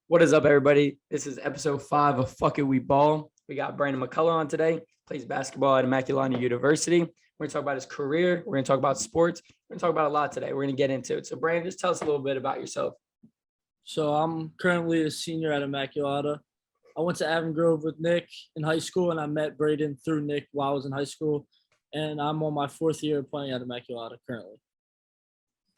What is up, everybody? This is episode 5 of Fuck It, We Ball. We got Brandon McCullough on today. Plays basketball at Immaculata University. We're going to talk about his career. We're going to talk about sports. We're going to talk about a lot today. We're going to get into it. So, Brandon, just tell us a little bit about yourself. So I'm currently a senior at Immaculata. I went to Avon Grove with Nick in high school, and I met Braden through Nick while I was in high school. And I'm on my 4th year playing at Immaculata currently.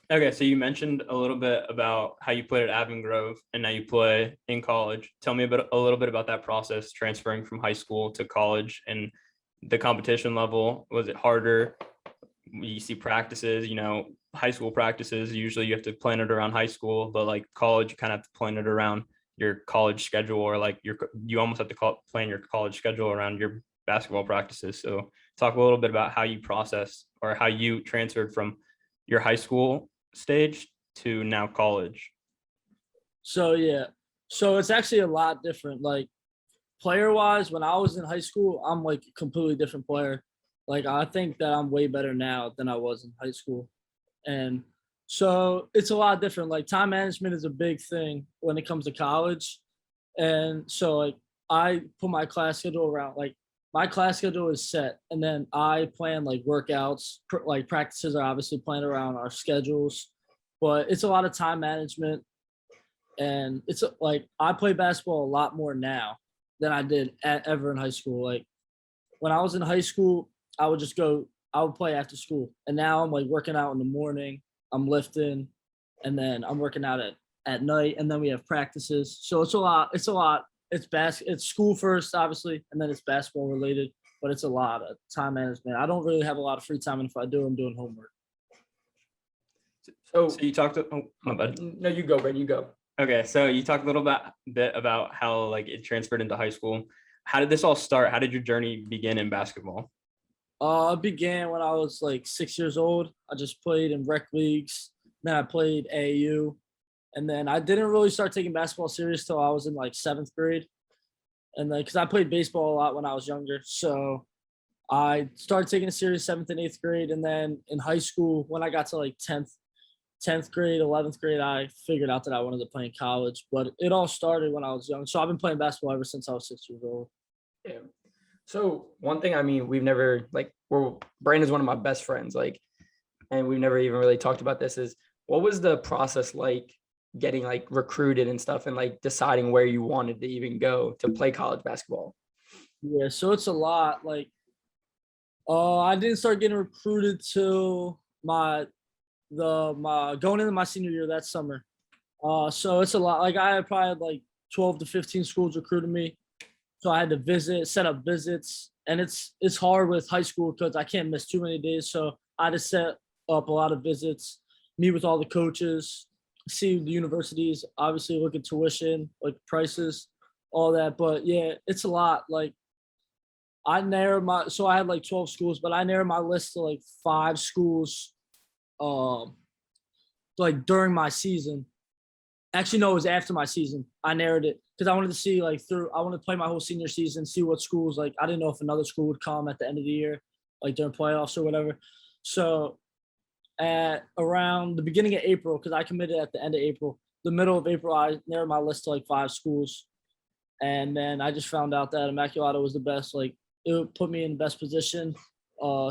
Okay, so you mentioned a little bit about how you played at Avon Grove and now you play in college. Tell me a little bit about that process, transferring from high school to college and the competition level. Was it harder? You see practices, high school practices, usually you have to plan it around high school, but like college, you kind of have to plan it around your college schedule, or like you almost have to plan your college schedule around your basketball practices. So talk a little bit about how you process or how you transferred from your high school stage to now college. So it's actually a lot different. Like player wise, when I was in high school, I'm like a completely different player. Like I think that I'm way better now than I was in high school. And so it's a lot different. Like time management is a big thing when it comes to college. And so like I put my class schedule around, like my class schedule is set, and then I plan like workouts, like practices are obviously planned around our schedules, but it's a lot of time management. And it's like I play basketball a lot more now than I did ever in high school. Like when I was in high school, I would play after school, and now I'm like working out in the morning, I'm lifting, and then I'm working out at night, and then we have practices. So it's a lot. It's school first, obviously, and then it's basketball related, but it's a lot of time management. I don't really have a lot of free time, and if I do, I'm doing homework. So you talked my bad. No, you go, Brandon, you go. Okay, so you talked a little bit about how like it transferred into high school. How did this all start? How did your journey begin in basketball? It began when I was like 6 years old. I just played in rec leagues. Then I played AAU. And then I didn't really start taking basketball serious till I was in like 7th grade. And then because I played baseball a lot when I was younger. So I started taking it serious 7th and 8th grade. And then in high school, when I got to like 10th grade, 11th grade, I figured out that I wanted to play in college. But it all started when I was young. So I've been playing basketball ever since I was 6 years old. Yeah. So one thing, we've never Brandon's one of my best friends, and we've never even really talked about this, is what was the process like getting like recruited and stuff, and like deciding where you wanted to even go to play college basketball? Yeah, so it's a lot. Like, I didn't start getting recruited till my going into my senior year that summer. So it's a lot. Like I probably had like 12 to 15 schools recruiting me. So I had to set up visits, and it's hard with high school because I can't miss too many days. So I had to set up a lot of visits, meet with all the coaches, see the universities, obviously look at tuition, like prices, all that. But yeah, it's a lot. Like I had like 12 schools, but I narrowed my list to like 5 schools, like during my season. Actually, no, it was after my season. I narrowed it because I wanted to see I wanted to play my whole senior season, see what schools, like I didn't know if another school would come at the end of the year, like during playoffs or whatever. So at around the beginning of April, because I committed at the end of April, the middle of April, I narrowed my list to like 5 schools. And then I just found out that Immaculata was the best. Like it put me in the best position,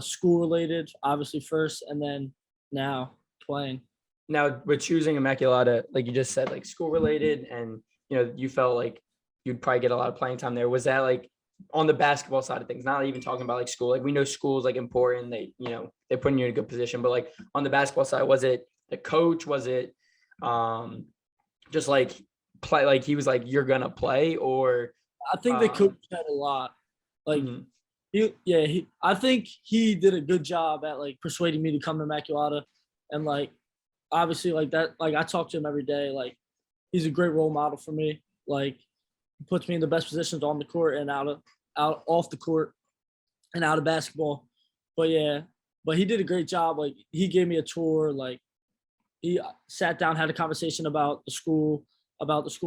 school related, obviously first, and then now playing. Now, with choosing Immaculata, like you just said, like school related, and you felt like you'd probably get a lot of playing time there. Was that like on the basketball side of things? Not even talking about like school. Like we know school's like important. They're putting you in a good position. But like on the basketball side, was it the coach? Was it just like play? Like he was like, you're gonna play, or I think the coach had a lot. Like I think he did a good job at like persuading me to come to Immaculata, and like. Obviously, like that, like I talk to him every day. Like he's a great role model for me. Like he puts me in the best positions on the court and off the court and out of basketball. But he did a great job. Like he gave me a tour. Like he sat down, had a conversation about the school,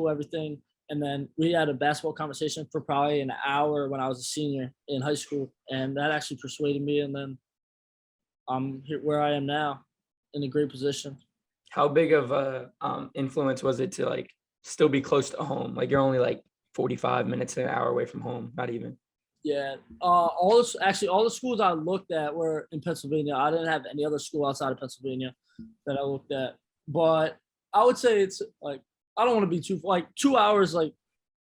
everything. And then we had a basketball conversation for probably an hour when I was a senior in high school. And that actually persuaded me. And then I'm here where I am now in a great position. How big of a influence was it to like still be close to home. Like you're only like 45 minutes to an hour away from home, not even. Yeah. All the schools I looked at were in Pennsylvania. I didn't have any other school outside of Pennsylvania that I looked at. But I would say it's like I don't want to be too like 2 hours, like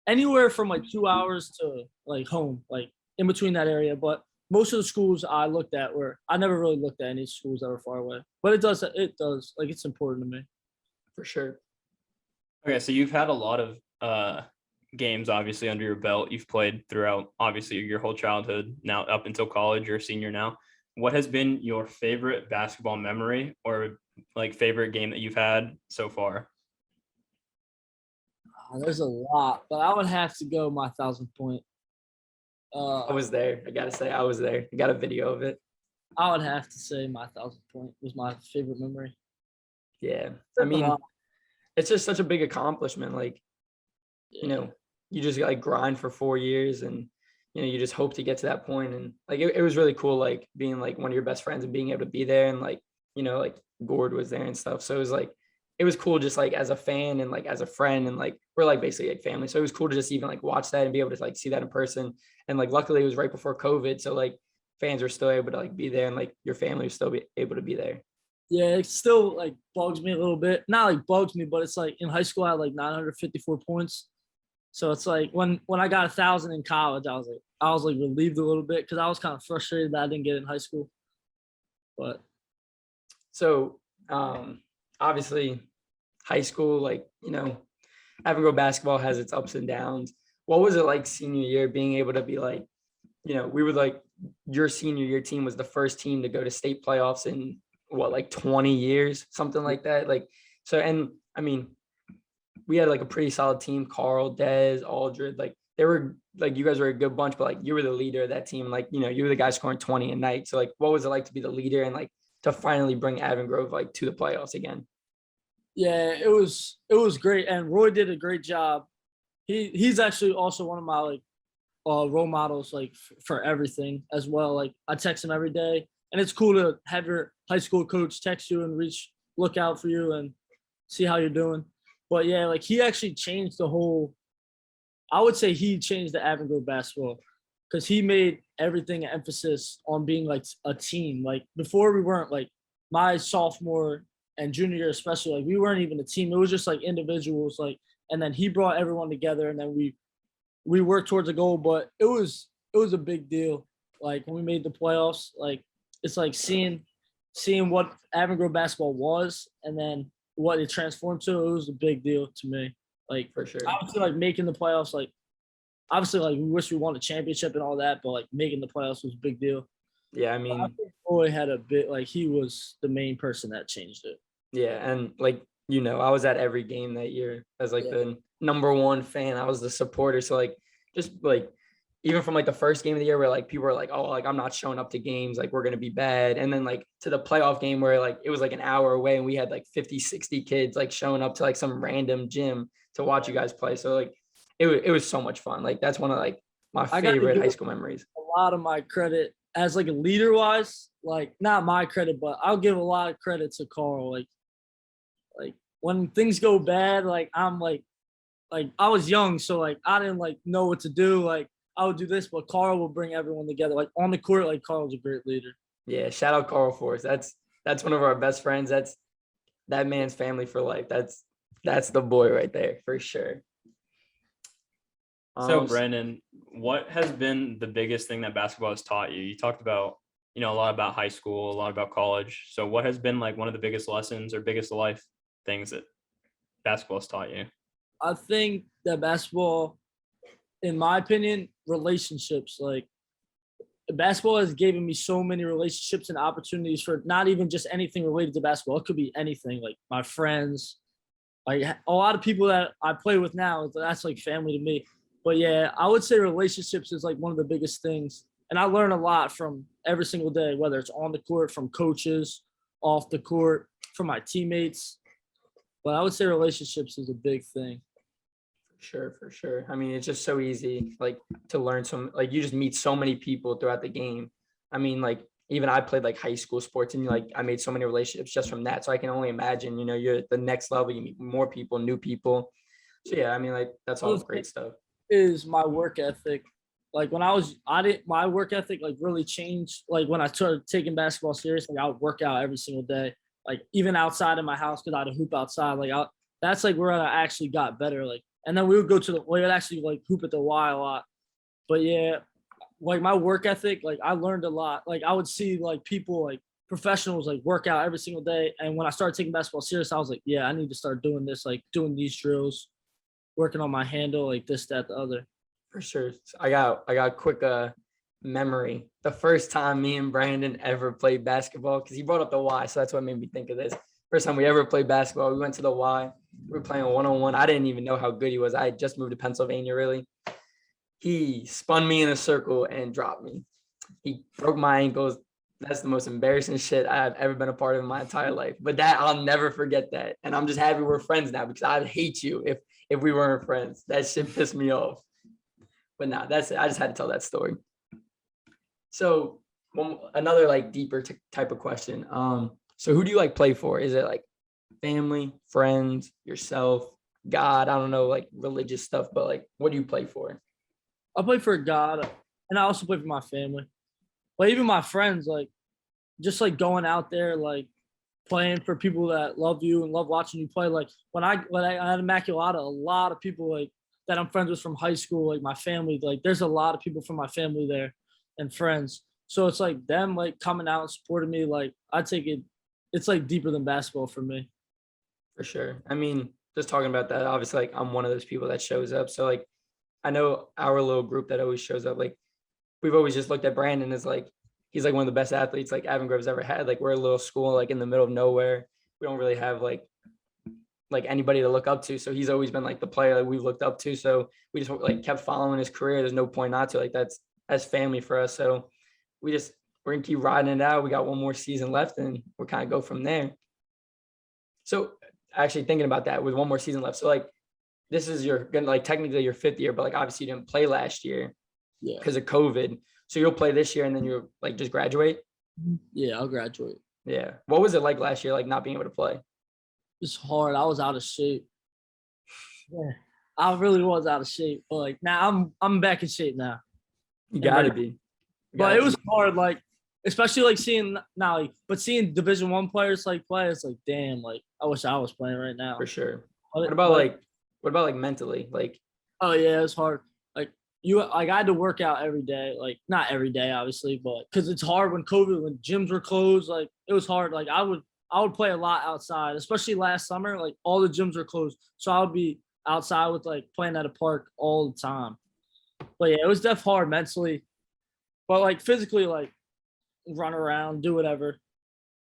anywhere from like 2 hours to like home, like in between that area. But most of the schools I looked at I never really looked at any schools that were far away. But it does like it's important to me. For sure. Okay, so you've had a lot of games obviously under your belt. You've played throughout obviously your whole childhood, now up until college. You're a senior now. What has been your favorite basketball memory or like favorite game that you've had so far? There's a lot, but I would have to go my 1,000-point. I was there. I gotta say, I was there. I got a video of it. I would have to say my 1,000-point was my favorite memory. Yeah. I mean, it's just such a big accomplishment. Like, you know, you just like grind for 4 years and, you know, you just hope to get to that point. And like, it was really cool, like being like one of your best friends and being able to be there. And like, you know, like Gord was there and stuff. So it was like, it was cool just like as a fan and like as a friend and like, we're like basically like family. So it was cool to just even like watch that and be able to like see that in person. And like, luckily it was right before COVID. So like fans were still able to like be there and like your family was still be able to be there. Yeah, it still like bugs me a little bit. Not like bugs me, but it's like in high school I had like 954 points. So it's like when I got 1,000 in college, I was like relieved a little bit because I was kind of frustrated that I didn't get it in high school. But so obviously high school, like, you know, Avangard basketball has its ups and downs. What was it like senior year being able to be like, you know, we were like your senior year team was the first team to go to state playoffs in what, like 20 years, something like that. Like, so, and I mean, we had like a pretty solid team, Carl, Dez, Aldred, like they were like, you guys were a good bunch, but like you were the leader of that team. Like, you know, you were the guy scoring 20 a night. So like, what was it like to be the leader and like to finally bring Avangard like to the playoffs again? yeah, it was great. And Roy did a great job. He's actually also one of my like role models, like for everything as well. Like I text him every day and it's cool to have your high school coach text you and look out for you and see how you're doing. But yeah, like he actually changed I would say he changed the Avangard basketball because he made everything an emphasis on being like a team. Like before we weren't like my sophomore and junior year, especially, like we weren't even a team. It was just like individuals, like, and then he brought everyone together and then we worked towards a goal, but it was a big deal. Like when we made the playoffs, like it's like seeing what Avangard basketball was and then what it transformed to. It was a big deal to me. Like For sure. obviously, like making the playoffs, like obviously, like we wish we won a championship and all that, but like making the playoffs was a big deal. Yeah, I But mean, I think Roy had a bit like he was the main person that changed it. yeah, and like, you know, I was at every game that year as like Yeah. the number one fan. I was the supporter. So like, just like, even from like the first game of the year where like people were like, oh, like I'm not showing up to games, like we're gonna be bad. And then like to the playoff game where like it was like an hour away and we had like 50, 60 kids like showing up to like some random gym to watch you guys play. So like it was so much fun. Like that's one of like my I gotta favorite give high school memories. a lot of my credit as like a leader wise, like not my credit, but I'll give a lot of credit to Carl. Like when things go bad, like I'm like I was young, so like I didn't like know what to do. Like I would do this, but Carl will bring everyone together. Like on the court, like Carl's a great leader. Yeah, shout out Carl Force. That's one of our best friends. That's that man's family for life. That's the boy right there for sure. So Brandon, what has been the biggest thing that basketball has taught you? You talked about, you know, a lot about high school, a lot about college. So what has been like one of the biggest lessons or biggest life things that basketball has taught you? I think that basketball, in my opinion, relationships, like basketball has given me so many relationships and opportunities for not even just anything related to basketball. It could be anything, like my friends, like a lot of people that I play with now, that's like family to me. But yeah, I would say relationships is like one of the biggest things. And I learn a lot from every single day, whether it's on the court, from coaches, off the court, from my teammates. But I would say relationships is a big thing. For sure. I mean, it's just so easy, like to learn like you just meet so many people throughout the game. I mean, like even I played like high school sports and like I made so many relationships just from that. So I can only imagine, you know, you're at the next level, you meet more people, new people. So yeah, I mean, like that's all great stuff. Is my work ethic. Like when my work ethic like really changed. Like when I started taking basketball seriously, I would work out every single day. Like even outside of my house, because I had to hoop outside. That's like where I actually got better. Like, and then we would we would actually like hoop at the Y a lot. But yeah, like my work ethic, like I learned a lot. Like I would see like people like professionals like work out every single day. And when I started taking basketball serious, I was like, yeah, I need to start doing this, like doing these drills, working on my handle, like this, that, the other. For sure. So I got a quick memory. The first time me and Brandon ever played basketball, because he brought up the Y, so that's what made me think of this. First time we ever played basketball, we went to the Y. We were playing 1-on-1. I didn't even know how good he was. I had just moved to Pennsylvania, really. He spun me in a circle and dropped me. He broke my ankles. That's the most embarrassing shit I've ever been a part of in my entire life. But that I'll never forget that. And I'm just happy we're friends now, because I'd hate you if we weren't friends. That shit pissed me off. But nah, that's it. I just had to tell that story. So another like deeper type of question. So who do you like play for? Is it like family, friends, yourself, God? I don't know, like religious stuff, but like what do you play for? I play for God, and I also play for my family. But even my friends, like just like going out there, like playing for people that love you and love watching you play. Like when I had Immaculata, a lot of people like that I'm friends with from high school, like my family, like there's a lot of people from my family there and friends. So it's like them like coming out and supporting me. Like I take it, it's like deeper than basketball for me. For sure. I mean, just talking about that, obviously, like I'm one of those people that shows up. So like I know our little group that always shows up. Like we've always just looked at Brandon as like he's like one of the best athletes like Avon Grove's ever had. Like we're a little school like in the middle of nowhere. We don't really have like anybody to look up to. So he's always been like the player that we've looked up to. So we just like kept following his career. There's no point not to. Like that's family for us. So we're gonna keep riding it out. We got one more season left, and we're kind of go from there. So actually thinking about that with one more season left. So like this is technically your 5th year, but like obviously you didn't play last year because of COVID. So you'll play this year and then you'll like just graduate. Yeah, I'll graduate. Yeah. What was it like last year, like not being able to play? It's hard. I was out of shape. Yeah, I really was out of shape. But like now I'm back in shape now. You gotta be. But it was hard, like especially like seeing now, like, but seeing Division I players like play, it's like damn, like I wish I was playing right now. For sure. What about mentally? Like, oh yeah, it's hard. Like I had to work out every day, like not every day, obviously, but because it's hard when gyms were closed, like it was hard. Like I would play a lot outside, especially last summer. Like all the gyms were closed, so I would be outside with like playing at a park all the time. But yeah, it was definitely hard mentally, but like physically, like run around, do whatever.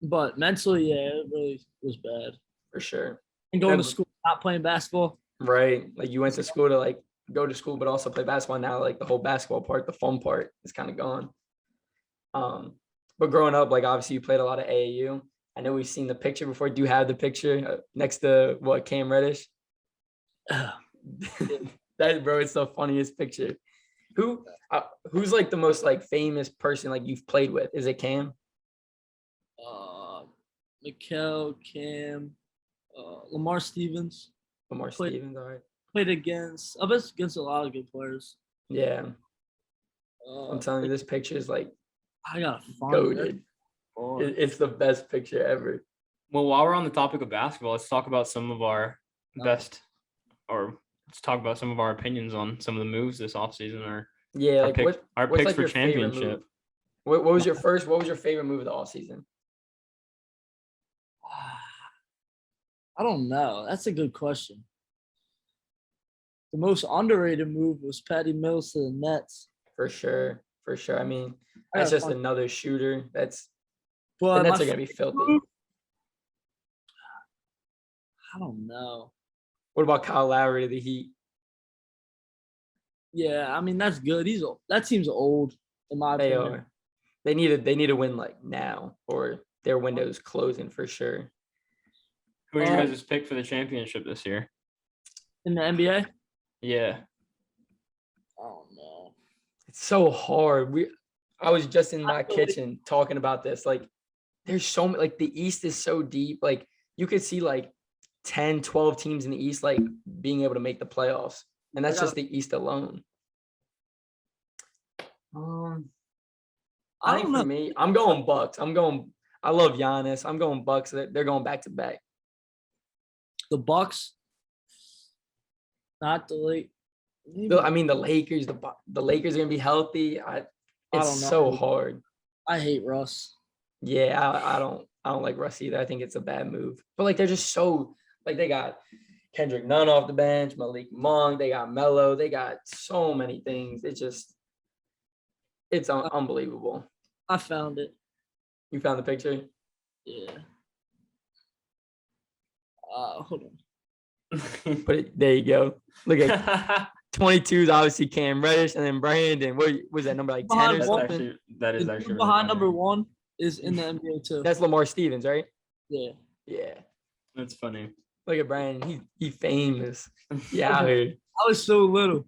But mentally, yeah, it really was bad. For sure. And going to school, not playing basketball. Right. Like you went to school to like go to school, but also play basketball. Now, like the whole basketball part, the fun part is kind of gone. But growing up, like obviously you played a lot of AAU. I know we've seen the picture before. Do you have the picture next to Cam Reddish? That bro, it's the funniest picture. Who's like the most like famous person like you've played with? Is it Cam? Mikkel, Cam, Lamar Stevens. Stevens, all right. Played against a lot of good players. Yeah. I'm telling you, this picture is like I gotta find goated. It's the best picture ever. Well, while we're on the topic of basketball, let's talk about some of our let's talk about some of our opinions on some of the moves this offseason or our picks like for championship. What was your favorite move of the offseason? I don't know. That's a good question. The most underrated move was Patty Mills to the Nets. For sure. I mean, that's just another shooter. The Nets are gonna be filthy. I don't know. What about Kyle Lowry to the Heat? Yeah, I mean that's good. That team's old in my opinion. They need to win like now, or their window's closing for sure. Who are your guys' pick for the championship this year? In the NBA? Yeah. Oh no. It's so hard. I was just in my kitchen talking about this. Like, there's so many. Like, the East is so deep. Like, you could see like 10, 12 teams in the East, like being able to make the playoffs. And that's I got- just the East alone. I I think don't for know. me, I'm going Bucks. I love Giannis. I'm going Bucks. They're going back to back. The Bucks, not the late. I mean, the Lakers, the Lakers are gonna be healthy. It's don't know. so hard. I hate Russ. Yeah, I don't like Russ either. I think it's a bad move. But like they're just so like they got Kendrick Nunn off the bench, Malik Monk, they got Melo, they got so many things. It's unbelievable. I found it. You found the picture? Yeah. Hold on. There you go. Look at 22 is obviously Cam Reddish, and then Brandon. What was that number like 10 or Behind something? That is The actually dude really behind funny. number 1 is in the NBA too. That's Lamar Stevens, right? Yeah. Yeah. That's funny. Look at Brandon. He famous. Yeah, out here. I was so little.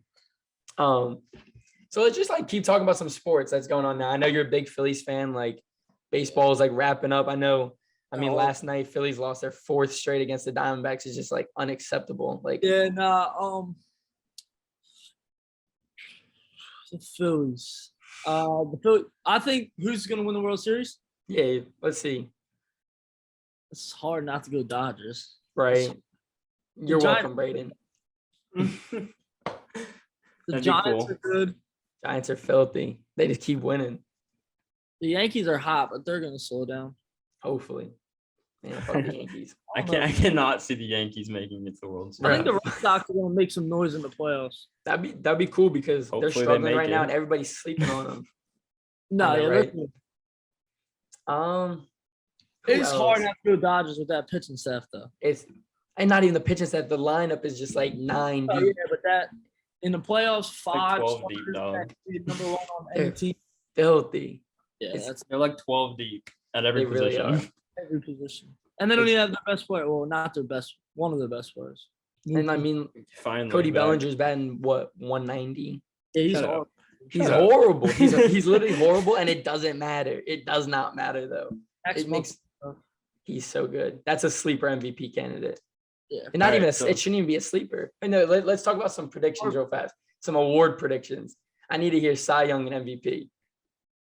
So let's just like keep talking about some sports that's going on now. I know you're a big Phillies fan. Like baseball is like wrapping up. I mean, last night Phillies lost their 4th straight against the Diamondbacks. It's just like unacceptable. Like Yeah, the Phillies. I think who's gonna win the World Series? yeah, let's see. It's hard not to go Dodgers. Right. You're Giants- welcome, Braden. The That'd be Giants cool. are good. Giants are filthy. They just keep winning. The Yankees are hot, but they're gonna slow down. Hopefully. Man, fuck the Yankees. I cannot see the Yankees making it to the World I think Series. the Red Sox are gonna make some noise in the playoffs. That'd be cool because Hopefully they're they struggling make right now it. and everybody's sleeping on them. No, know, yeah, right? they're good. Who It's hard else? not to go Dodgers with that pitching staff, though. And not even the pitching staff. The lineup is just like 9 Oh, deep. yeah, but that in the playoffs, 5 12 deep, starters dog. that be number 1 on any They're team. filthy. Yeah, it's- that's They're like 12 deep at every They really position. are. every position. And they don't even have their best player. Well, not their best. One of their best players. And I mean, Finally, Cody back. Bellinger's batting what 190. Yeah, he's Shut up. hard. He's Shut up. horrible. He's literally horrible, and it doesn't matter. It does not matter though. Next It month, makes he's so good. That's a sleeper MVP candidate. yeah. And not All even right, so- it shouldn't even be a sleeper. I know. Let's talk about some predictions real fast. Some award predictions. I need to hear Cy Young and MVP.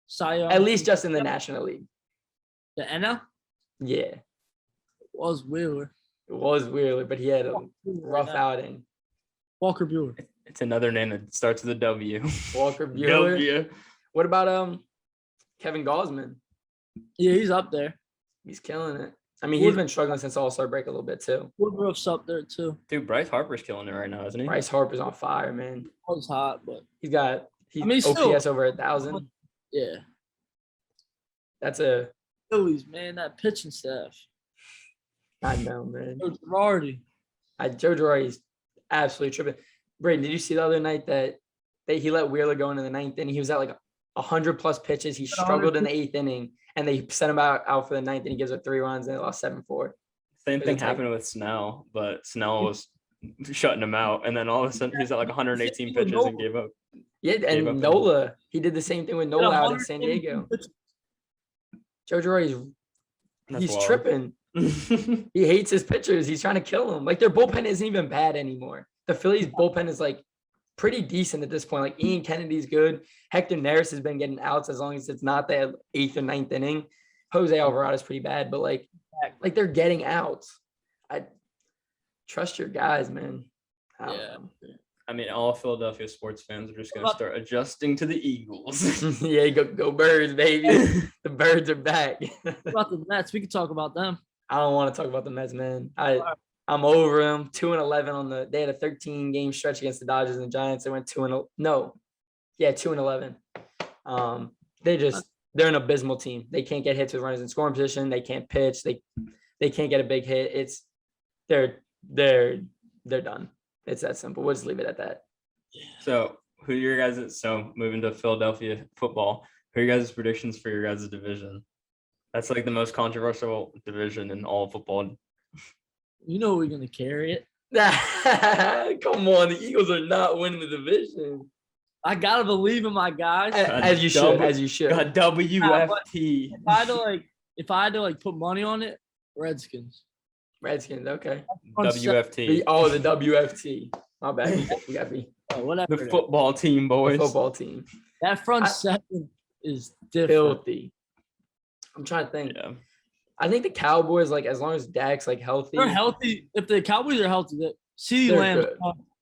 Cy Young. At least just in the National League. the NL Yeah. was Wheeler. It was weird, but he had a rough outing. Walker Buehler. It's another name that starts with a W. Walker Buehler. W. What about Kevin Gosman? Yeah, he's up there. He's killing it. I mean, he's been struggling since All-Star break a little bit too. Woodruff's up there too. Dude, Bryce Harper's killing it right now, isn't he? Bryce Harper's on fire, man. Was hot, but He's I mean, OPS still- over 1,000. yeah. That's a Phillies, man, that pitching staff. I know, man. Joe Girardi. Joe Girardi's absolutely tripping. Braden, did you see the other night that he let Wheeler go into the 9th inning? He was at like 100+ pitches. He struggled in the 8th inning, and they sent him out for the 9th, and he gives up 3 runs, and they lost 7-4. Same thing It's like- happened with Snell, but Snell was shutting him out, and then all of a sudden he's at like 118 pitches and gave up. Yeah, Gave up and the- Nola, he did the same thing with Nola out in San Diego. Joe Girardi's That's he's wild. tripping. He hates his pitchers. He's trying to kill them. Like their bullpen isn't even bad anymore. The Phillies bullpen is like pretty decent at this point. Like Ian Kennedy's good. Hector Neris has been getting outs as long as it's not the 8th or 9th inning. Jose Alvarado's pretty bad, but like they're getting outs. I trust your guys, man. I don't Yeah. know. I mean, all Philadelphia sports fans are just going to start adjusting to the Eagles. Yeah, go Birds, baby. The Birds are back. What about the Mets? We could talk about them. I don't want to talk about the Mets, man. I'm over them. 2-11 they had a 13-game stretch against the Dodgers and the Giants. They went 2-11. They're an abysmal team. They can't get hits with runners in scoring position. They can't pitch. They can't get a big hit. They're done. It's that simple. We'll just leave it at that. So, who are your guys? So, moving to Philadelphia football, who are your guys' predictions for your guys' division? That's like the most controversial division in all football. You know we're gonna carry it. Come on, the Eagles are not winning the division. I gotta believe in my guys. As you should. As you should. Got WFT. If I had to put money on it, Redskins. Redskins. Okay. WFT. The WFT. My bad. You got me. Whatever. The football team, The boys. football team. That front seven is different. Filthy. I'm trying to think. Yeah. I think the Cowboys, like, as long as Dak's like healthy, They're healthy. If the Cowboys are healthy, CeeDee They're Lamb, good.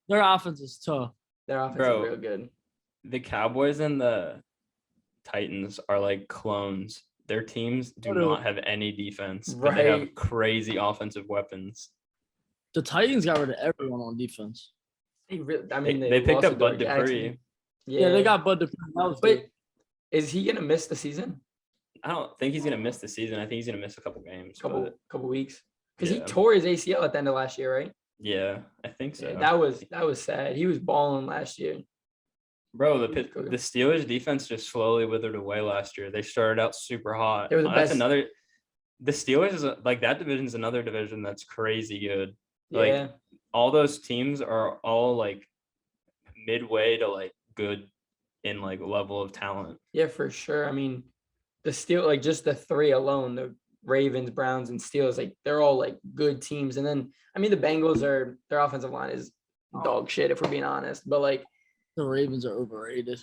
their offense is tough. their offense Bro. is real good. The Cowboys and the Titans are like clones. Their teams do not have any defense, but they have Right. crazy offensive weapons. The Titans got rid of everyone on defense. They They picked lost up to Bud Jackson. Dupree. Yeah, they got Bud Dupree. That was But good. is he gonna miss the season? I don't think he's gonna miss the season. I think he's gonna miss a couple games. but Couple weeks? Because he Yeah. tore his ACL at the end of last year, right? yeah, I think so. Yeah, that was sad. He was balling last year. Bro, He was the cooking. Steelers defense just slowly withered away last year. They started out super hot. They were the That's best. another. The Steelers is like that division is another division that's crazy good. Like Yeah. all those teams are all like midway to like good in like level of talent. Yeah, for sure. I mean, just the three alone, the Ravens, Browns, and Steelers, like they're all like good teams. And then I mean the Bengals their offensive line is dog shit if we're being honest. But like The Ravens are overrated.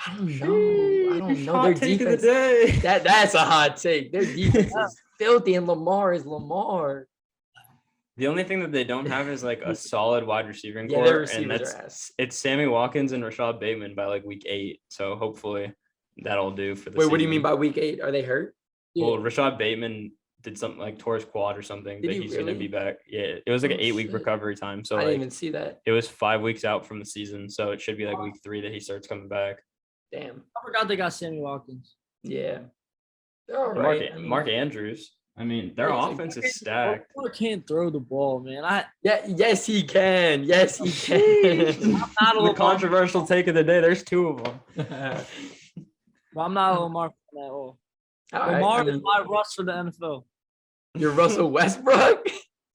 I don't know. I don't know. Hot Their take of the defense. day. That's a hot take. Their defense is filthy, and Lamar is Lamar. The only thing that they don't have is like a solid wide receiving Yeah, core, their and receivers are ass. it's Sammy Watkins and Rashad Bateman by like week 8. So hopefully that'll do for the Wait, what do you season. mean by week 8? Are they hurt? Well, Rashad Bateman did something like tore his quad or something, Did but he he's gonna really? be back. Yeah, it was like an Oh, 8-week shit. recovery time. So I didn't like even see that. it was 5 weeks out from the season. So it should be like week 3 that he starts coming back. Damn. I forgot they got Sammy Watkins. Yeah. They're all And right. I mean, Mark Andrews. I mean, their Yeah, it's offense is stacked. Lamar can't throw the ball, man. yes, he can. Yes, he can. I'm not a The Lamar. controversial take of the day. There's 2 of them. I'm not a Lamar fan at all. All right, Lamar I is mean, my Russ for the NFL. you're Russell Westbrook.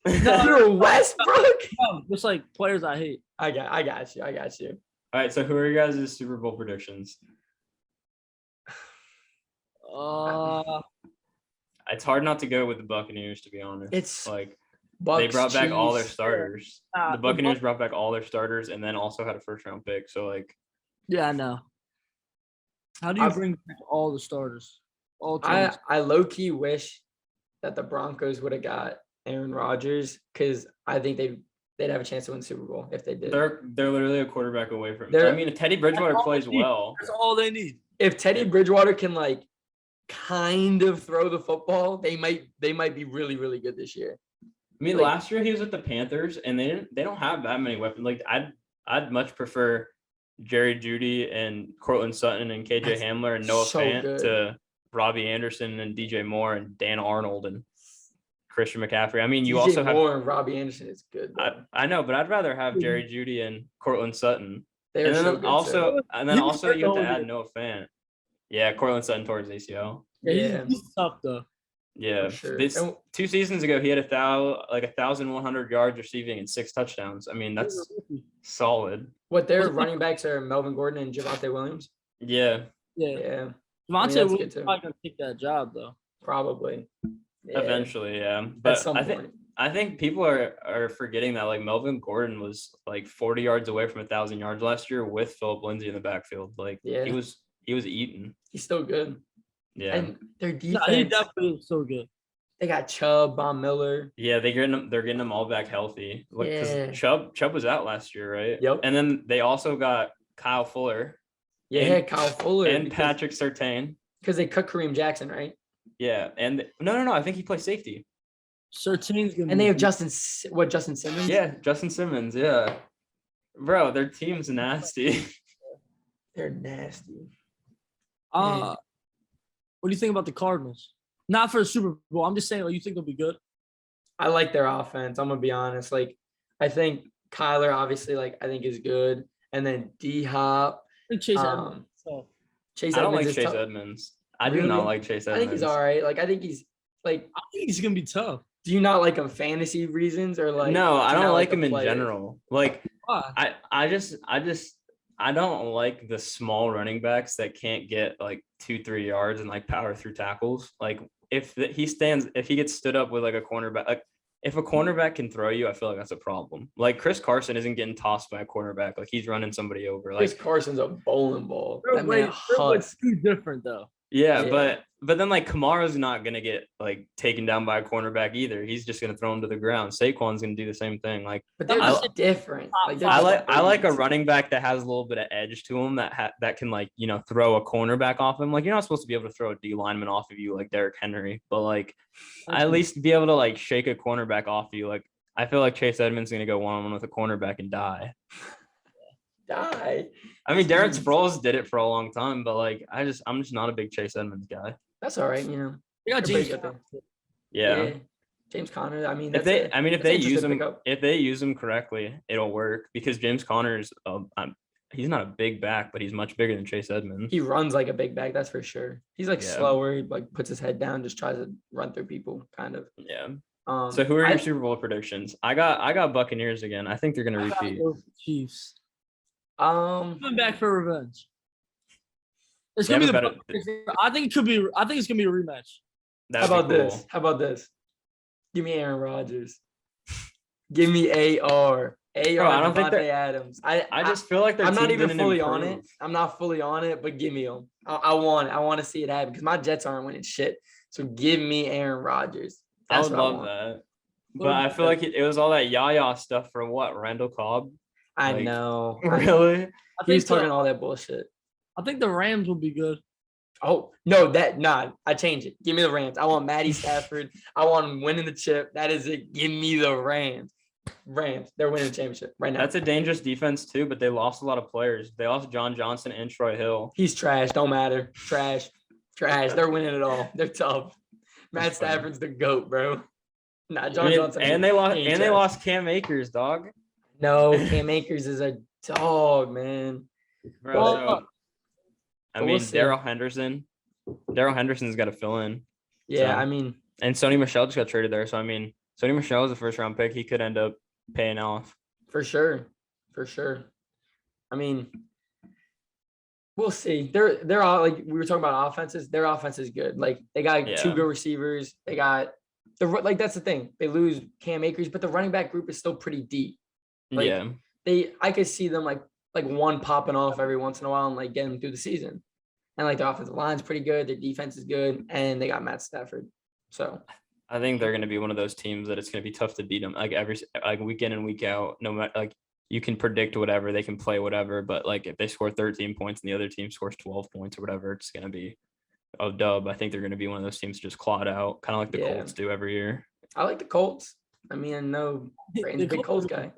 You're Westbrook. No, just like players I hate. I got you. All right. So who are you guys' Super Bowl predictions? It's hard not to go with the Buccaneers, to be honest. It's like Bucks, they brought back all their Chiefs. starters. Nah, The the Buccaneers Buc- brought back all their starters and then also had a first-round pick. So like, Yeah, I know. How do you I've- bring back all the starters? All I teams. low key wish that the Broncos would have got Aaron Rodgers because I think they'd have a chance to win the Super Bowl if they did. they're literally a quarterback away from. They're- I mean, if Teddy Bridgewater all plays they need. well, That's all they need. If Teddy Bridgewater can like kind of throw the football, they might be really, really good this year. I mean, Like- last year he was with the Panthers, and they don't have that many weapons. Like I'd much prefer Jerry Jeudy and Cortland Sutton and KJ That's Hamler and Noah so Fant good. to Robbie Anderson and DJ Moore and Dan Arnold and Christian McCaffrey. I mean, you DJ also have Moore and Robbie Anderson is good. I know, but I'd rather have Jerry Jeudy and Cortland Sutton. They're And so then good, also He was also hurt you have the to whole add year. Noah Fant. Yeah, Cortland Sutton towards ACL. Yeah. He's tough though. Yeah, sure. this And- 2 seasons ago he had 1,100 yards receiving and 6 touchdowns. I mean, that's solid. What their running backs are Melvin Gordon and Javante Williams. Yeah, Yeah. Yeah, Devontae that's Williams good is too. probably gonna take that job though. probably. Yeah, eventually, yeah. At But some I point. think I think people are forgetting that like Melvin Gordon was like 40 yards away from 1,000 yards last year with Philip Lindsay in the backfield. Like Yeah. he was eating. He's still good. Yeah. And their No, defense, he definitely is so good. they got Chubb, Von Miller. Yeah, they're getting them all back healthy. Like, 'cause Yeah. Chubb was out last year, right? Yep. And then they also got Kyle Fuller Yeah, And- Kyle Fuller. and Patrick Surtain. Because they cut Kareem Jackson, right? Yeah, and no, I think he plays safety. Sertain's gonna And they be have Justin Simmons? Yeah, Justin Simmons. Yeah, bro, their team's nasty. They're nasty. What do you think about the Cardinals? Not for the Super Bowl. I'm just saying, like, you think they'll be good? I like their offense. I'm gonna be honest. Like, I think Kyler obviously, like, I think is good. And then D Hop. I think Chase Edmonds. Um, So, Chase I don't Edmonds like is Chase tough. Edmonds. I do Really? not like Chase I Edmonds. think he's all right. Like, I think he's like, I think he's gonna be tough. do you not like him fantasy reasons or like? No, I do you don't not like the him in player? general. Like Why? I don't like the small running backs that can't get like 2-3 yards and like power through tackles. Like if he gets stood up with like a cornerback, like if a cornerback can throw you, I feel like that's a problem. Like Chris Carson isn't getting tossed by a cornerback. Like he's running somebody over. Chris Like Carson's a bowling ball. That They're man way husk. too different though. yeah, Yeah. but then like Kamara's not gonna get like taken down by a cornerback either. He's just gonna throw him to the ground. Saquon's gonna do the same thing. Like But they're I just like- different. Like they're I just like a birds. running back that has a little bit of edge to him that can like throw a cornerback off him. Like you're not supposed to be able to throw a D lineman off of you like Derrick Henry, but like at least be able to like shake a cornerback off of you. Like I feel like Chase Edmonds is gonna go one-on-one with a cornerback and die. Die. I mean, Darren Jeez. Sproles did it for a long time, but like I'm just not a big Chase Edmonds guy. That's all right. You know. They got They're James. pretty good though. Yeah. James Conner. I mean, If that's they, a- I mean, if that's they an use interesting him, pickup. if they use him correctly, it'll work because James Conner's, he's not a big back, but he's much bigger than Chase Edmonds. He runs like a big back, that's for sure. He's like Yeah. slower, he like puts his head down, just tries to run through people, kind of. Yeah. Um, So who are I- your Super Bowl predictions? I got Buccaneers again. I think they're gonna repeat. Chiefs. Um, Coming back for revenge. It's They gonna be have the. a I think it could be. I think it's gonna be a rematch. how That'd be about cool. this? How about this? Give me Aaron Rodgers. Give me AR. I don't think Devontae they're- Adams. I just feel like their I'm not team even didn't fully on it. improve. I'm not fully on it, but give me him. I want to see it happen because my Jets aren't winning shit. So give me Aaron Rodgers. I That's would what love want. that. But I feel like it was all that Yaya stuff for what? Randall Cobb? I Like, know. Really? I He's think talking the, all that bullshit. I think the Rams will be good. Oh no, I changed it. Give me the Rams. I want Matty Stafford. I want him winning the chip. That is it. Give me the Rams. Rams. They're winning the championship right now. That's a dangerous defense too, but they lost a lot of players. They lost John Johnson and Troy Hill. He's trash. Don't matter. Trash. They're winning it all. They're tough. Matt That's funny. Stafford's the GOAT, bro. Nah, John I mean, Johnson. and they lost ain't and they trash. lost Cam Akers, dog. No, Cam Akers is a dog, man. Bro, Well, so, I but mean, we'll see. Daryl Henderson's got to fill in. Yeah, So- I mean, And Sony Michelle just got traded there. So, I mean, Sony Michelle is a first round pick. He could end up paying off. for sure. I mean, we'll see. They're all like we were talking about offenses. Their offense is good. Like they got two Yeah. good receivers. They got like that's the thing. They lose Cam Akers, but the running back group is still pretty deep. Like, yeah. I could see them like one popping off every once in a while and like getting them through the season. And like the offensive line's pretty good. Their defense is good, and they got Matt Stafford. So I think they're going to be one of those teams that it's going to be tough to beat them. Like week in and week out, no matter like you can predict whatever, they can play whatever. But like if they score 13 points and the other team scores 12 points or whatever, it's going to be a dub. I think they're going to be one of those teams just clawed out, kind of like the Yeah. Colts do every year. I like the Colts. I mean, I know Brandon's a big Colts guy.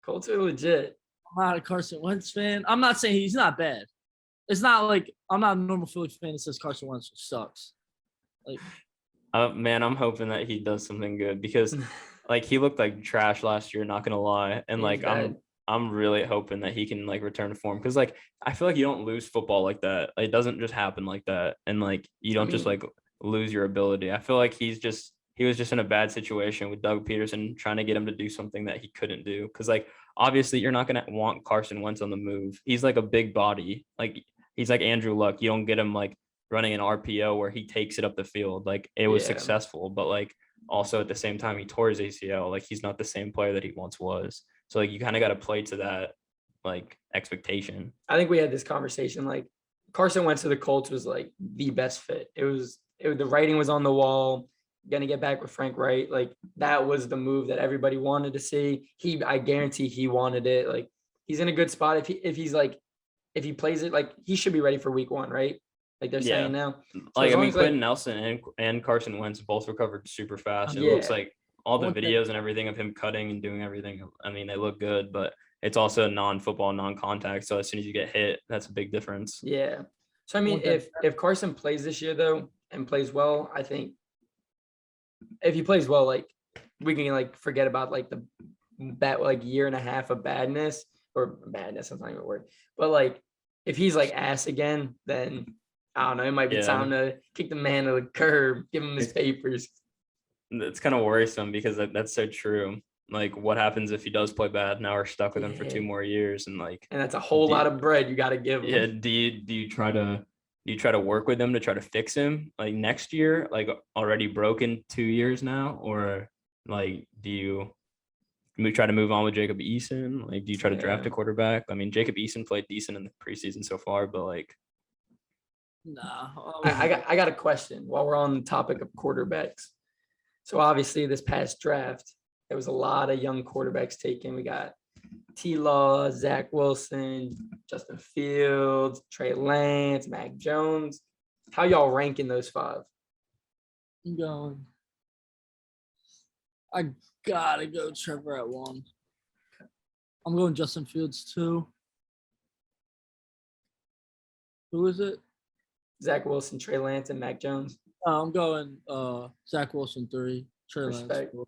Colts are legit. I'm not a Carson Wentz fan. I'm not saying he's not bad. It's not like I'm not a normal Philly fan that says Carson Wentz sucks. Like Man, I'm hoping that he does something good because like he looked like trash last year, not gonna lie. And He's like bad. I'm really hoping that he can like return to form because like I feel like you don't lose football like that. It doesn't just happen like that. And like you don't just mean- like lose your ability. I feel like he was just in a bad situation with Doug Peterson trying to get him to do something that he couldn't do. Cause like obviously you're not gonna want Carson Wentz on the move. He's like a big body. Like he's like Andrew Luck. You don't get him like running an RPO where he takes it up the field. Like it was Yeah. successful, but like also at the same time he tore his ACL. Like he's not the same player that he once was. So like you kind of got to play to that like expectation. I think we had this conversation. Like Carson Wentz to the Colts was like the best fit. The writing was on the wall. Gonna get back with Frank Wright. Like that was the move that everybody wanted to see. I guarantee he wanted it. Like he's in a good spot. If he plays it, like he should be ready for week 1, right? Like they're Yeah. saying now. Like as I long mean, as, like- Quentin Nelson and Carson Wentz both recovered super fast. It Yeah. looks like all the One thing- videos and everything of him cutting and doing everything. I mean, they look good, but it's also non-football, non-contact. So as soon as you get hit, that's a big difference. Yeah. So I mean, One thing- if Carson plays this year though and plays well, I think if he plays well, like we can like forget about like the that like year and a half of badness or badness. That's not even a word. But like if he's like ass again, then I don't know. It might be Yeah. time to kick the man to the curb, give him his papers. It's kind of worrisome because that's so true. Like what happens if he does play bad? Now we're stuck with him for Yeah. 2 more years. And like, And that's a whole lot of bread you got to give him. yeah, do you try to work with him to try to fix him like next year, like already broken 2 years now, or Like, do you try to move on with Jacob Eason? Like, do you try to draft a quarterback? I mean, Jacob Eason played decent in the preseason so far, but like, Nah. I got a question while we're on the topic of quarterbacks. So obviously this past draft, there was a lot of young quarterbacks taken. We got T-Law, Zach Wilson, Justin Fields, Trey Lance, Mac Jones. How y'all ranking those 5? I'm going. I gotta go Trevor at 1. I'm going Justin Fields 2. Who is it? Zach Wilson, Trey Lance, and Mac Jones. I'm going Zach Wilson 3, Trey Lance Respect. 4.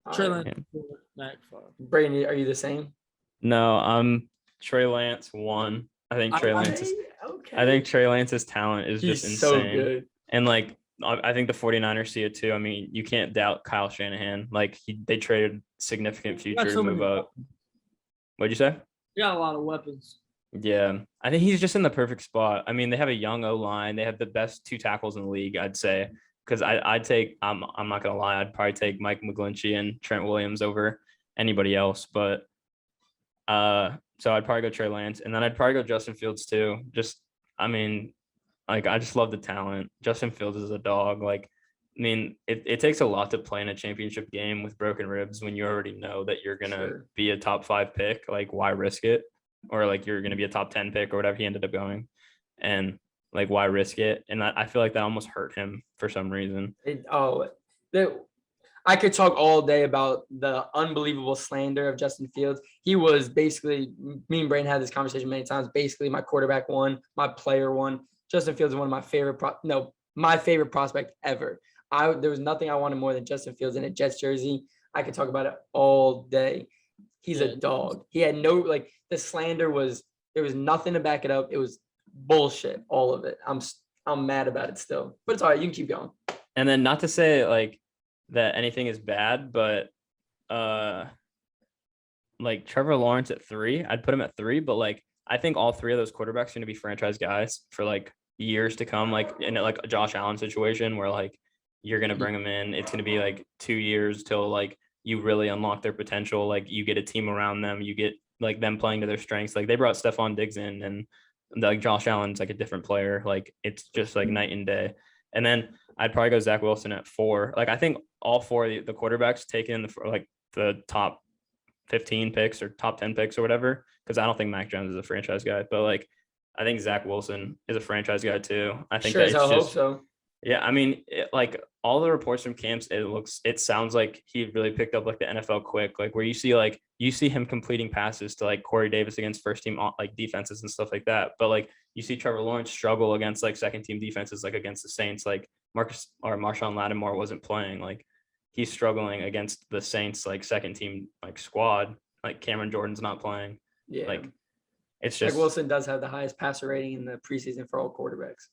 All Trey right. Lance 4, Mac 5. Brandon, are you the same? no, I'm Trey Lance 1. I think Trey Lance is. Okay. I think Trey Lance's talent is He's just so insane. good. And like, I think the 49ers see it too. I mean, you can't doubt Kyle Shanahan. Like, they traded significant future to move up. What'd you say? They got a lot of weapons. Yeah, I think he's just in the perfect spot. I mean, they have a young O-line. They have the best 2 tackles in the league, I'd say. Because I'd take, I'm not gonna lie, I'd probably take Mike McGlinchey and Trent Williams over anybody else. But so I'd probably go Trey Lance, and then I'd probably go Justin Fields too. Just, I mean, like, I just love the talent. Justin Fields is a dog. Like, I mean, it takes a lot to play in a championship game with broken ribs when you already know that you're gonna be a top 5 pick. Like, why risk it? Or like, you're gonna be a top 10 pick or whatever he ended up going, and like, why risk it? And I feel like that almost hurt him for some reason. I could talk all day about the unbelievable slander of Justin Fields. He was basically, me and Brandon had this conversation many times, basically my quarterback 1, my player 1. Justin Fields is one of my favorite, my favorite prospect ever. There was nothing I wanted more than Justin Fields in a Jets jersey. I could talk about it all day. He's a dog. He had no, like, the slander there was nothing to back it up. It was bullshit, all of it. I'm mad about it still, but it's all right. You can keep going. And then, not to say like that anything is bad, but like Trevor Lawrence at 3, I'd put him at 3, but like, I think all 3 of those quarterbacks are going to be franchise guys for like years to come, like in like a Josh Allen situation where like you're going to bring them in. It's going to be like 2 years till like you really unlock their potential. Like, you get a team around them, you get like them playing to their strengths. Like, they brought Stephon Diggs in, and like Josh Allen's like a different player. Like, it's just like night and day. And then I'd probably go Zach Wilson at 4. Like, I think all 4 of the quarterbacks taken like the top 15 picks or top 10 picks or whatever, because I don't think Mac Jones is a franchise guy, but like, I think Zach Wilson is a franchise guy too. I think I hope so. Yeah, I mean, like, all the reports from camps, it sounds like he really picked up like the NFL quick, like where you see him completing passes to like Corey Davis against first team like defenses and stuff like that. But like, you see Trevor Lawrence struggle against like second team defenses, like against the Saints. Like, Marshawn Lattimore wasn't playing. Like, he's struggling against the Saints like second team like squad. Like, Cameron Jordan's not playing. Yeah, like, it's just Zach Wilson does have the highest passer rating in the preseason for all quarterbacks.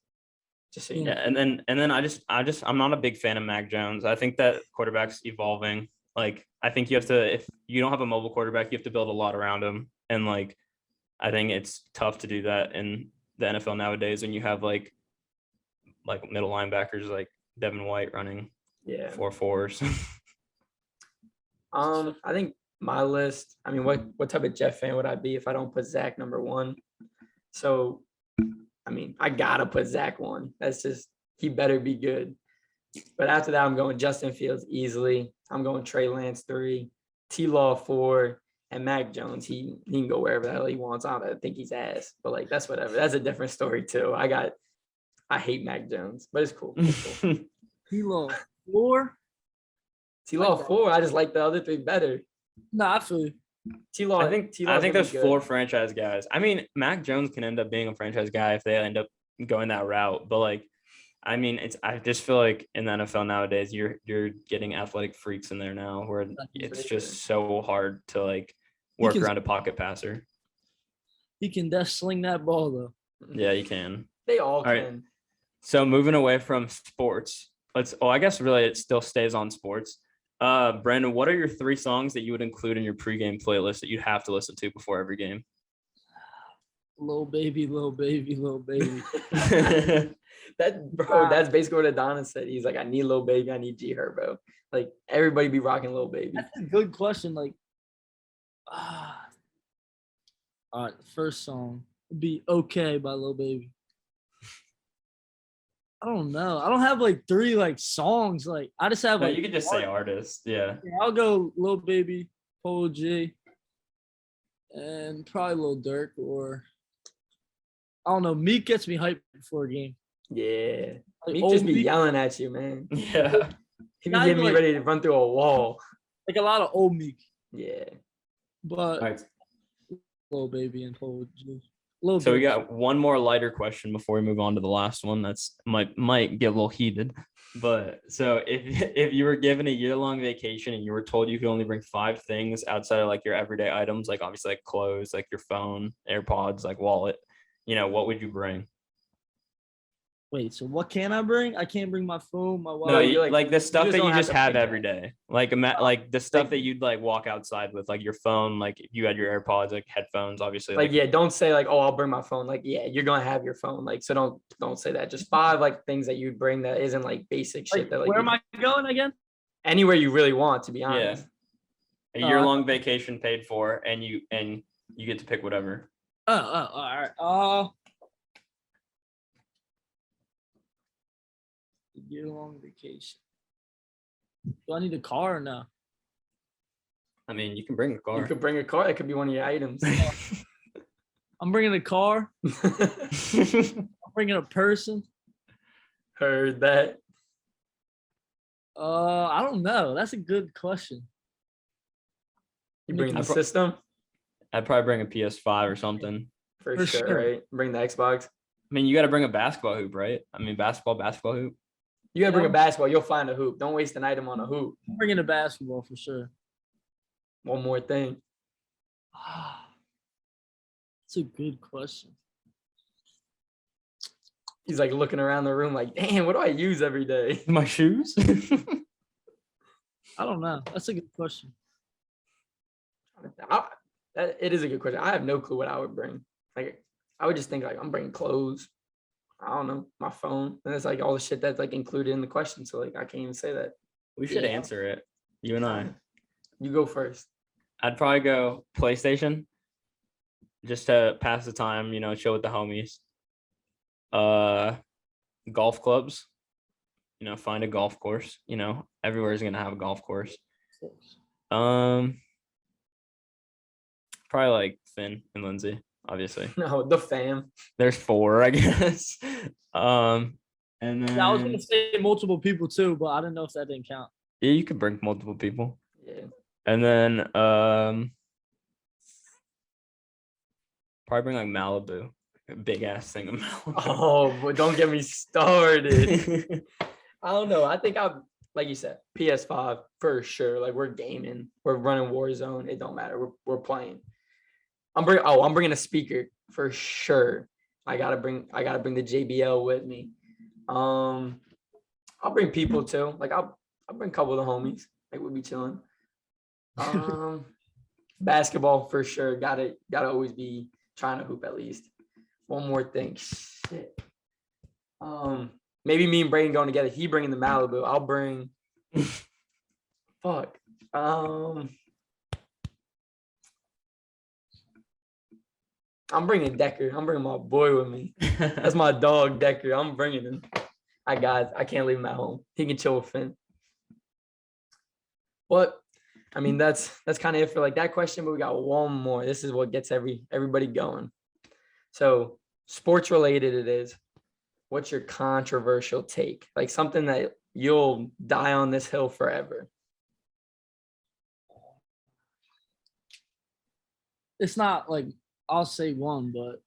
Just so you know. Yeah, and then I'm not a big fan of Mac Jones. I think that quarterback's evolving. Like, I think you have to, if you don't have a mobile quarterback, you have to build a lot around him. And like, I think it's tough to do that in the NFL nowadays when you have like middle linebackers like Devin White running 4.4s. I think my list, I mean, what type of Jet fan would I be if I don't put Zach number 1? So, I mean, I gotta put Zach 1. That's just, he better be good. But after that, I'm going Justin Fields easily. I'm going Trey Lance 3, T-Law 4, and Mac Jones. He can go wherever the hell he wants. I don't think he's ass, but like, that's whatever. That's a different story too. I hate Mac Jones, but it's cool. T-Law 4. T-Law 4. I just like the other 3 better. No, I feel you. T-Law. I think there's 4 franchise guys. I mean, Mac Jones can end up being a franchise guy if they end up going that route. But like, I mean, I just feel like in the NFL nowadays, you're getting athletic freaks in there now, where it's just so hard to like work around a pocket passer. He can just sling that ball though. Yeah, you can. They all can. Right. So moving away from sports, I guess really it still stays on sports. Brandon, what are your 3 songs that you would include in your pregame playlist that you'd have to listen to before every game? Little baby, little baby, little baby. That's basically what Adonis said. He's like, I need Lil Baby, I need G Herbo. Like everybody be rocking Lil Baby. That's a good question. Like, all right, the first song would be "Okay" by Lil Baby. I don't know. I don't have like 3 like songs. Like I just have No, like you could just say artist. Yeah. I'll go Lil Baby, Polo G, and probably Lil Durk, or I don't know. Meek gets me hyped before a game. Yeah. Like Meek old just be Meek, yelling at you, man. Yeah. He be Not getting even me like- ready to run through a wall. like a lot of old Meek, Yeah. but All right. Lil Baby and Polo G. Lil So we Durk. got one more lighter question before we move on to the last one. That's might get a little heated. But so if you were given a year-long vacation and you were told you could only bring 5 things outside of like your everyday items, like obviously like clothes, like your phone, AirPods, like wallet, what would you bring? Wait, so what can I bring? I can't bring my phone, my No, wallet. you like- like the stuff just that don't you have just to have bring every that. day, like the stuff Like- that you'd like walk outside with, like your phone, like if you had your AirPods, like headphones, obviously. Like, yeah, don't say like, oh, I'll bring my phone. Like, yeah, you're gonna have your phone. Like, so don't say that. Just 5 like things that you'd bring that isn't like basic shit Like, that like where am I going again? anywhere you really want, to be Yeah. honest. A year-long vacation paid for, and you get to pick whatever. Oh, all right. Year-long vacation. Do I need a car or no? I mean, you can bring a You car. could bring a car. That could be one of your items. I'm bringing a car. I'm bringing a person. Heard that. I don't know. That's a good question. You bring the I pro- system I'd probably bring a PS5 or something. for For sure, sure. right? Bring the Xbox. I mean, you got to bring a basketball hoop, right? I mean, basketball hoop. You gotta bring a Yeah. basketball. You'll find a hoop. Don't waste an item on a hoop. I'm bringing a basketball for sure. One more thing. That's a good question. He's like looking around the room, like, damn, what do I use every day? My shoes. I don't know. That's a good question. It is a good question. I have no clue what I would bring. Like, I would just think like I'm bringing clothes. I don't know, my phone, and it's like all the shit that's like included in the question. So like I can't even say that. We should Yeah. answer it. You and I. You go first. I'd probably go PlayStation, just to pass the time. Chill with the homies. Golf clubs. Find a golf course. Everywhere is gonna have a golf course. Probably like Finn and Lindsay, obviously. No, the fam. There's 4, I guess. And then Yeah, I was gonna say multiple people too, but I didn't know if that didn't count. yeah, you could bring multiple people. Yeah. And then probably bring like Malibu, a big ass thing of Malibu. Oh, but don't get me started. I don't know. I think I'll, like you said, PS5 for sure. Like we're gaming, we're running Warzone. It don't matter. We're playing. I'm bringing a speaker for sure. I gotta bring the JBL with me. I'll bring people too. Like I'll bring a couple of the homies. Like we'll be chilling. Basketball for sure. Gotta always be trying to hoop at least. One more thing. Shit. Maybe me and Brayden going together. He bringing the Malibu. I'll bring. Fuck. I'm bringing Decker. I'm bringing my boy with me. That's my dog, Decker. I'm bringing him. I can't leave him at home. He can chill with Finn. But I mean, that's kind of it for like that question. But we got one more. This is what gets everybody going. So sports related it is. What's your controversial take? Like something that you'll die on this hill forever. It's not like I'll say one, but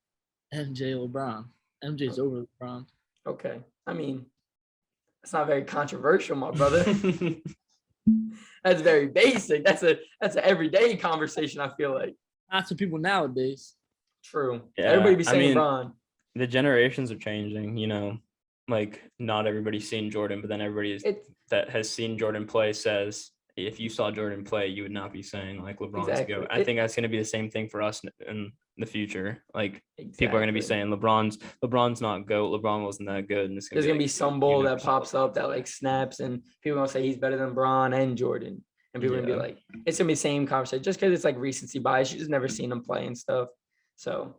MJ LeBron. MJ's over LeBron. Okay. I mean, it's not very controversial, my brother. That's very basic. That's an everyday conversation, I feel like. Not to people nowadays. True. Yeah, Everybody be I saying mean, LeBron. The generations are changing, like not everybody's seen Jordan, but then everybody that has seen Jordan play says if you saw Jordan play, you would not be saying like LeBron's Exactly. go. I think that's going to be the same thing for us in the future. Like people are gonna be saying LeBron's not GOAT. LeBron wasn't that good. And There's gonna be some bull that pops percent. up that like snaps, and people gonna say he's better than Bron and Jordan, and people are gonna be Yeah. like, it's gonna be the same conversation just because it's like recency bias. You just never seen him play and stuff. So,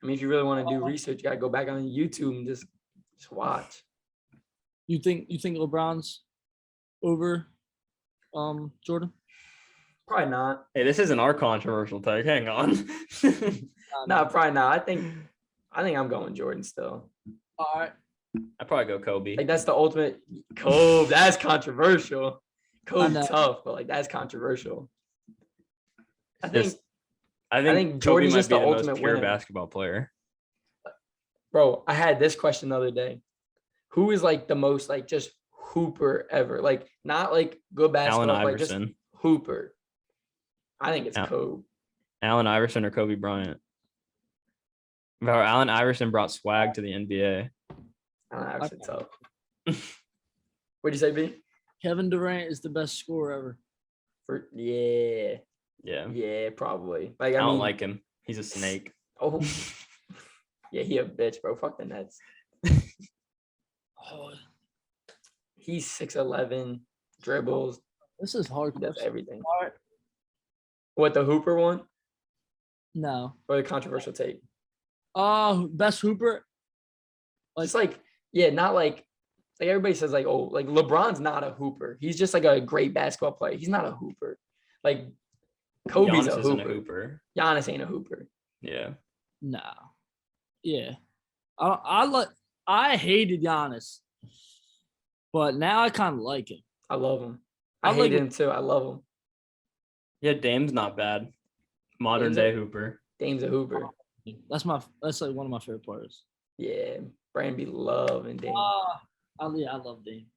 I mean, if you really want to do research, you gotta go back on YouTube and just watch. You think LeBron's over Jordan? Probably not. Hey, this isn't our controversial take. Hang on. No, probably not. I think I'm going Jordan still. All right. I'd probably go Kobe. Like that's the ultimate. Kobe, that's controversial. Kobe know. tough, but like that's controversial. I Just- think, I think Kobe Jordan's might just be the the most ultimate pure winner. basketball player. bro, I had this question the other day. Who is like the most like just hooper ever? Like not like good basketball, Allen like just Iverson. hooper. I think it's Al- Kobe. Allen Iverson or Kobe Bryant. Bro, Allen Iverson brought swag to the NBA. Iverson tough. What'd you say, B? Kevin Durant is the best scorer ever. Yeah, Yeah. probably. Like I I don't mean, like him. He's a snake. oh, yeah, he a bitch, bro. Fuck the Nets. Oh, He's 6'11", dribbles, this is hard. he does question. everything. All right. What, the Hooper one No. or the controversial take? Best hooper. Just like, yeah, not like everybody says like, oh, like LeBron's not a hooper. He's just like a great basketball player. He's not a hooper. Like Kobe's Giannis a isn't hooper. Giannis ain't a hooper. Yeah. No. Yeah. I hated Giannis, but now I kind of like him. I love him. I I like hate him too. I love him. Yeah, Dame's not bad. Modern Dame's day Hooper. Dame's a hooper. That's like one of my favorite players. Yeah, Brandon be loving Dame. I love Dame.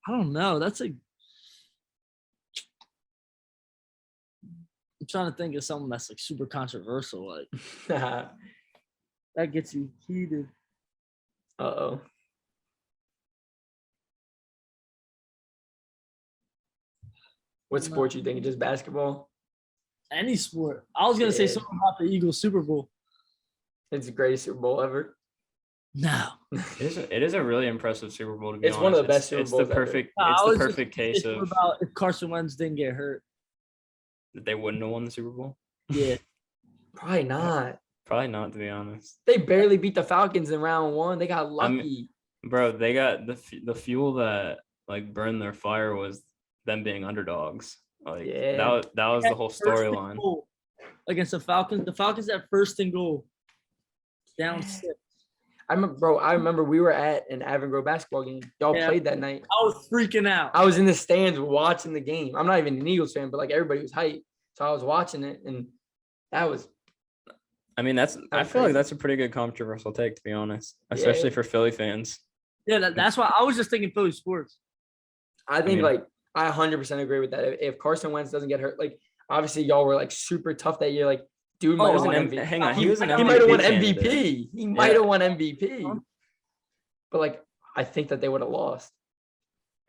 I don't know. That's like I'm trying to think of something that's like super controversial. Like that gets you heated. Uh-oh. What sport you think? Just basketball? Any sport. I was gonna say Yeah. something about the Eagles Super Bowl. It's the greatest Super Bowl ever. No. It is a really impressive Super Bowl to be It's honest. one of the best Super It's Bowls the ever. perfect I it's was the just perfect gonna case say of about if Carson Wentz didn't get hurt. that they wouldn't have won the Super Bowl. Yeah. Probably not. Probably not, to be honest. They barely beat the Falcons in round one. They got I mean, lucky. Bro, they got the fuel that like burned their fire was them being underdogs. Like Yeah. that was the whole First and storyline. goal against the Falcons. The Falcons at first and goal. Down 6. I remember we were at an Avon Grove basketball game. Y'all Yeah. played that night. I was freaking out. I was in the stands watching the game. I'm not even an Eagles fan, but like everybody was hyped. So I was watching it, and that was I mean, I was feel like crazy. that's a pretty good controversial take, to be honest, Yeah. especially for Philly fans. Yeah, that's why I was just thinking Philly sports. I think mean- like I 100% agree with that. If Carson Wentz doesn't get hurt, like obviously y'all were like super tough that year. Like dude might have was won an MVP. hang on, he was an He might have won MVP MVP. candidate. He might have Yeah. won MVP. But like I think that they would have lost.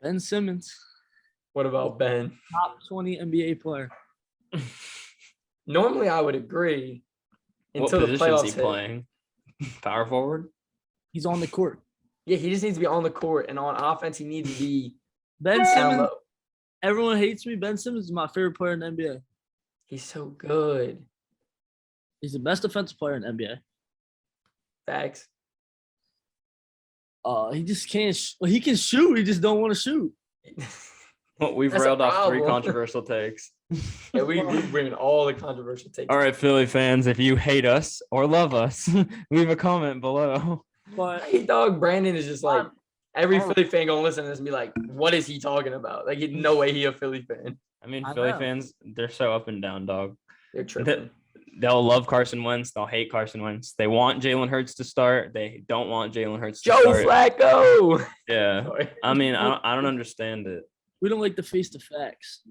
Ben Simmons, What about Ben? top 20 NBA player. Normally I would agree What until the position is playoffs he hit. playing? Power forward? He's on the court. Yeah, he just needs to be on the court, and on offense he needs to be Ben down Simmons. low. Everyone hates me. Ben Simmons is my favorite player in the NBA. He's so good. He's the best defensive player in the NBA. Facts. He just can't. He can shoot. He just don't want to shoot. Well, we've That's a railed off 3 problem. controversial takes. Yeah, we bring all the controversial takes. All right, Philly fans, if you hate us or love us, leave a comment below. But Hey, dog, Brandon is just like every Philly fan gonna listen to this and be like, "What is he talking about?" Like, no way he a Philly fan. I mean, I Philly know. fans, they're so up and down, dog. They're tripping. They'll love Carson Wentz. They'll hate Carson Wentz. They want Jalen Hurts to start. They don't want Jalen Hurts to Joe start. Flacco. Yeah. Sorry. I mean, I don't understand it. we don't like to face the facts.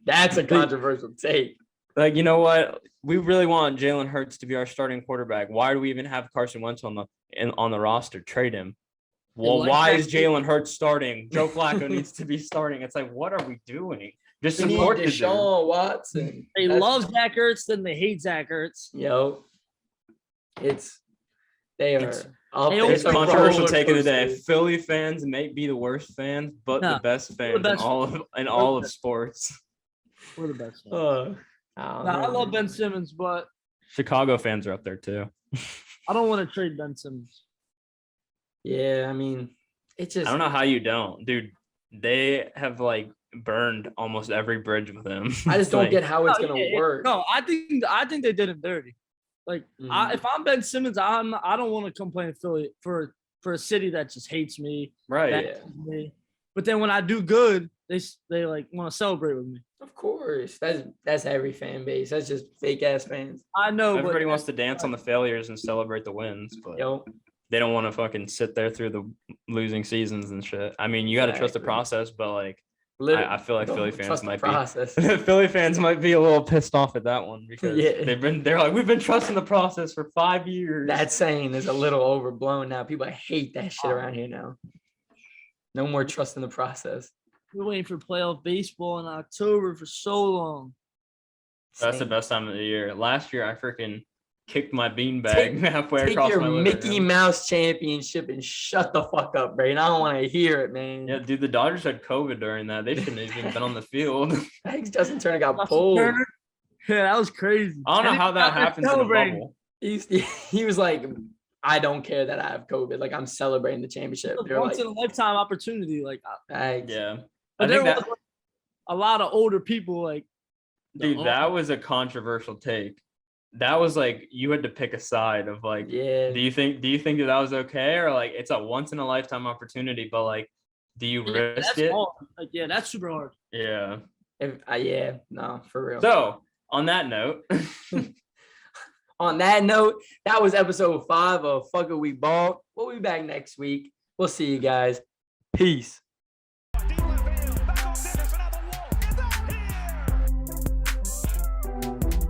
That's a controversial take. Like, you know what? We really want Jalen Hurts to be our starting quarterback. Why do we even have Carson Wentz on the roster? Trade him. Well, like why that is Jalen Hurts starting? Joe Flacco needs to be starting. It's like, what are we doing? Just We need support the dude. Deshaun Watson. They love Zach Ertz, then they hate Zach Ertz. Yo, they are It's- up They there. always It's a controversial roller take of the day. coaster. Philly fans may be the worst fans, but No, the best fans best in all of sports. We're the best. I I love Ben Simmons, but Chicago fans are up there too. I don't want to trade Ben Simmons. Yeah, I mean, it just I don't know how you don't, dude. They have like burned almost every bridge with him. I just don't Like, get how it's No, gonna yeah, work. No, I think they did him dirty. Like Mhm. if I'm Ben Simmons, I don't want to complain to Philly for a city that just hates me. right. that hates me. But then when I do good, they like want to celebrate with me. Of course, that's every fan base. That's just fake ass fans. I know, Everybody but wants to dance on the failures and celebrate the wins, but Yo, they don't want to fucking sit there through the losing seasons and shit. I mean, you got to trust the Exactly. process, but like, literally, I feel like don't Philly fans trust the might process. be Philly fans might be a little pissed off at that one because Yeah. they're like, we've been trusting the process for 5 years. That saying is a little overblown now. People hate that shit around here now. No more trust in the process. we're waiting for playoff baseball in October for so long. That's the Same. best time of the year. Last year, I freaking kicked my beanbag halfway Take across your my living Mickey room. Mouse championship and shut the fuck up, Braden. I don't want to hear it, man. Yeah, dude, the Dodgers had COVID during that. They shouldn't have even been on the field. I think Justin Turner got Justin pulled. Turner? Yeah, that was crazy. I don't know And how they that out there happens in a celebrating. bubble. He was like, I don't care that I have COVID. Like, I'm celebrating the championship. It was They're once like, in a lifetime opportunity. Like, Yeah. but I there think was that, like, a lot of older people. Like, dude, that was a controversial take. That was like you had to pick a side of like, yeah. do you think that was okay, or like it's a once in a lifetime opportunity, but like, do you risk that's it? hard. Like, yeah, that's super hard. Yeah. Yeah, no, for real. So on that note, On that note, that was episode 5 of Fuck It We Ball. We'll be back next week. We'll see you guys. Peace.